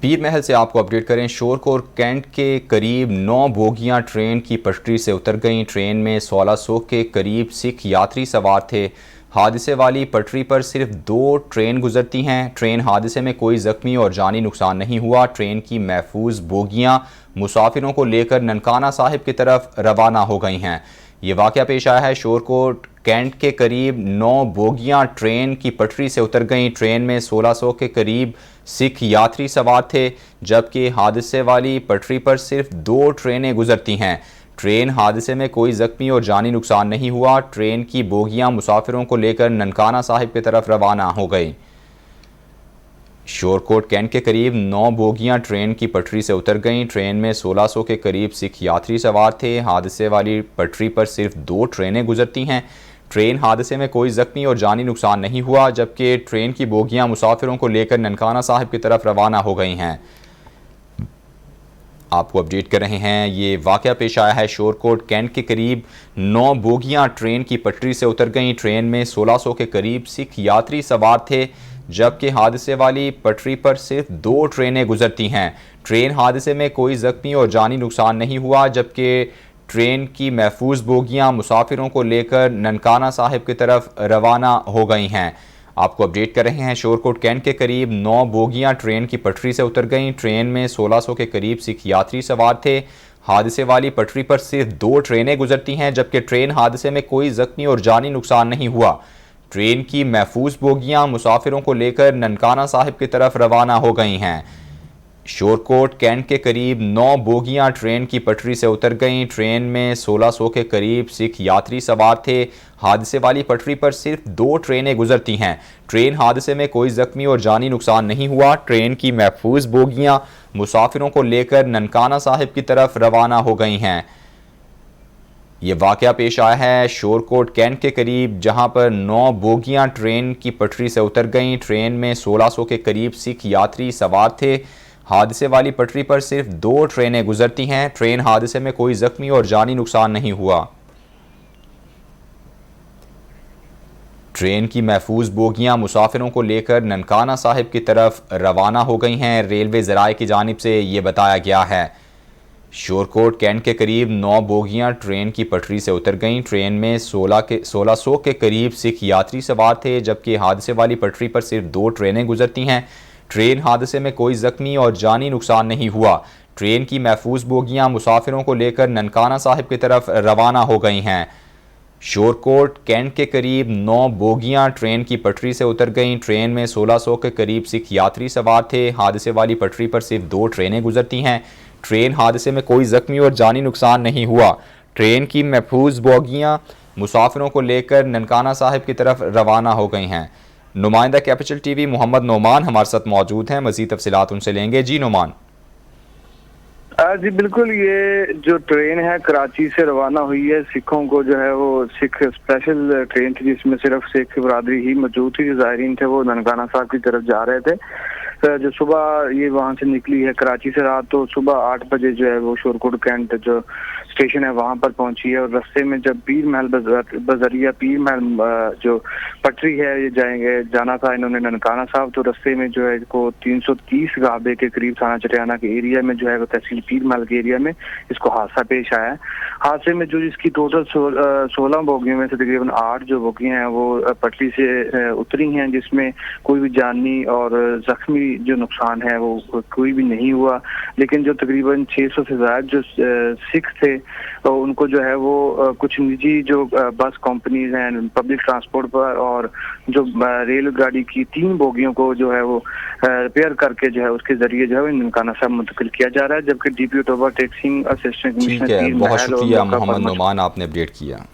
पीर महल से आपको अपडेट करें। शोरकोट कैंट के करीब 9 बोगियां ट्रेन की पटरी से उतर गईं। ट्रेन में 1600 के करीब सिख यात्री सवार थे। हादसे वाली पटरी पर सिर्फ 2 ट्रेन गुजरती हैं। ट्रेन हादसे में कोई जख्मी और जानी नुकसान नहीं हुआ। ट्रेन की महफूज बोगियां मुसाफिरों को लेकर ननकाना साहिब की तरफ रवाना हो गई हैं। ये वाक़या पेश आया है शोरकोट कैंट के करीब 9 बोगियां ट्रेन की पटरी से उतर गईं। ट्रेन में 1600 के करीब सिख यात्री सवार थे, जबकि हादसे वाली पटरी पर सिर्फ 2 ट्रेनें गुजरती हैं। ट्रेन हादसे में कोई जख्मी और जानी नुकसान नहीं हुआ। ट्रेन की बोगियां मुसाफिरों को लेकर ननकाना साहिब की तरफ रवाना हो गई। शोरकोट कैंट के करीब 9 बोगियां ट्रेन की पटरी से उतर गईं। ट्रेन में 1600 के करीब सिख यात्री सवार थे। हादसे वाली पटरी पर सिर्फ 2 ट्रेनें गुजरती हैं। ट्रेन हादसे में कोई जख्मी और जानी नुकसान नहीं हुआ, जबकि ट्रेन की बोगियां मुसाफिरों को लेकर ननकाना साहिब की तरफ रवाना हो गई हैं। आपको अपडेट कर रहे हैं, ये वाक़या पेश आया है शोरकोट कैंट के करीब 9 बोगियां ट्रेन की पटरी से उतर गईं। ट्रेन में 1600 के करीब सिख यात्री सवार थे, जबकि हादसे वाली पटरी पर सिर्फ 2 ट्रेनें गुजरती हैं। ट्रेन हादसे में कोई जख्मी और जानी नुकसान नहीं हुआ, जबकि ट्रेन की महफूज बोगियां मुसाफिरों को लेकर ननकाना साहिब की तरफ रवाना हो गई हैं। आपको अपडेट कर रहे हैं, शोरकोट कैंट के करीब 9 बोगियां ट्रेन की पटरी से उतर गईं। ट्रेन में 1600 के करीब सिख यात्री सवार थे। हादसे वाली पटरी पर सिर्फ 2 ट्रेनें गुजरती हैं, जबकि ट्रेन हादसे में कोई जख्मी और जानी नुकसान नहीं हुआ। ट्रेन की महफूज बोगियां मुसाफिरों को लेकर ननकाना साहिब की तरफ रवाना हो गई हैं। शोरकोट कैंट के करीब 9 बोगियां ट्रेन की पटरी से उतर गईं। ट्रेन में 1600 के करीब सिख यात्री सवार थे। हादसे वाली पटरी पर सिर्फ 2 ट्रेनें गुजरती हैं। ट्रेन हादसे में कोई जख्मी और जानी नुकसान नहीं हुआ। ट्रेन की महफूज बोगियां मुसाफिरों को लेकर ननकाना साहिब की तरफ रवाना हो गई हैं। ये वाक़या पेश आया है शोरकोट कैंट के करीब, जहां पर 9 बोगियां ट्रेन की पटरी से उतर गईं। ट्रेन में 1600 के करीब सिख यात्री सवार थे। हादसे वाली पटरी पर सिर्फ 2 ट्रेनें गुजरती हैं। ट्रेन हादसे में कोई जख्मी और जानी नुकसान नहीं हुआ। ट्रेन की महफूज बोगियां मुसाफिरों को लेकर ननकाना साहिब की तरफ रवाना हो गई हैं। रेलवे ज़राए की जानिब से ये बताया गया है। शोरकोट कैंट के करीब 9 बोगियां ट्रेन की पटरी से उतर गईं। ट्रेन में 1600 के करीब सिख यात्री सवार थे, जबकि हादसे वाली पटरी पर सिर्फ 2 ट्रेनें गुजरती हैं। ट्रेन हादसे में कोई जख्मी और जानी नुकसान नहीं हुआ। ट्रेन की महफूज बोगियां मुसाफिरों को लेकर ननकाना साहिब की तरफ रवाना हो गई हैं। शोरकोट कैंट के करीब 9 बोगियां ट्रेन की पटरी से उतर गईं। ट्रेन में 1600 के करीब सिख यात्री सवार थे। हादसे वाली पटरी पर सिर्फ 2 ट्रेनें गुजरती हैं। ट्रेन हादसे में कोई जख्मी और जानी नुकसान नहीं हुआ। ट्रेन की महफूज बोगियां मुसाफिरों को लेकर ननकाना साहिब की तरफ रवाना हो गई हैं। नुमाइंदा कैपिटल टीवी मोहम्मद नोमान हमारे साथ मौजूद हैं, मज़ीद तफसीलात उनसे लेंगे। जी नोमान। जी बिल्कुल, ये जो ट्रेन है कराची से रवाना हुई है। सिखों को जो है वो सिख स्पेशल ट्रेन थी, जिसमें सिर्फ सिख बरादरी ही मौजूद थी। जो ज़ायरीन थे वो ननकाना साहब की तरफ जा रहे थे। जो सुबह ये वहाँ से निकली है कराची से रात, तो सुबह 8 बजे जो है वो शोरकोट कैंट जो स्टेशन है वहाँ पर पहुंची है। और रास्ते में जब पीर महल बजरिया पीर महल जो पटरी है ये जाना था इन्होंने ननकाना साहब, तो रास्ते में जो है इसको 330 गाबे के करीब थाना चटियाना के एरिया में जो है वो तहसील पीर महल के एरिया में इसको हादसा पेश आया है। हादसे में जो इसकी टोटल 16 बोगियों में से तकरीबन 8 जो बोगियां हैं वो पटरी से उतरी हैं, जिसमें कोई भी जानी और जख्मी जो नुकसान है वो कोई भी नहीं हुआ। लेकिन जो तकरीबन 600 से ज्यादा जो सिख थे तो उनको जो है वो कुछ निजी जो बस कंपनीज हैं पब्लिक ट्रांसपोर्ट पर और जो रेलगाड़ी की 3 बोगियों को जो है वो रिपेयर करके जो है उसके जरिए जो है ननकाना साहब मुंतकिल किया जा रहा है। जबकि DPO Toba Tek Singh assistant commissioner बहुत शुक्रिया मोहम्मद नोमान, आपने अपडेट किया।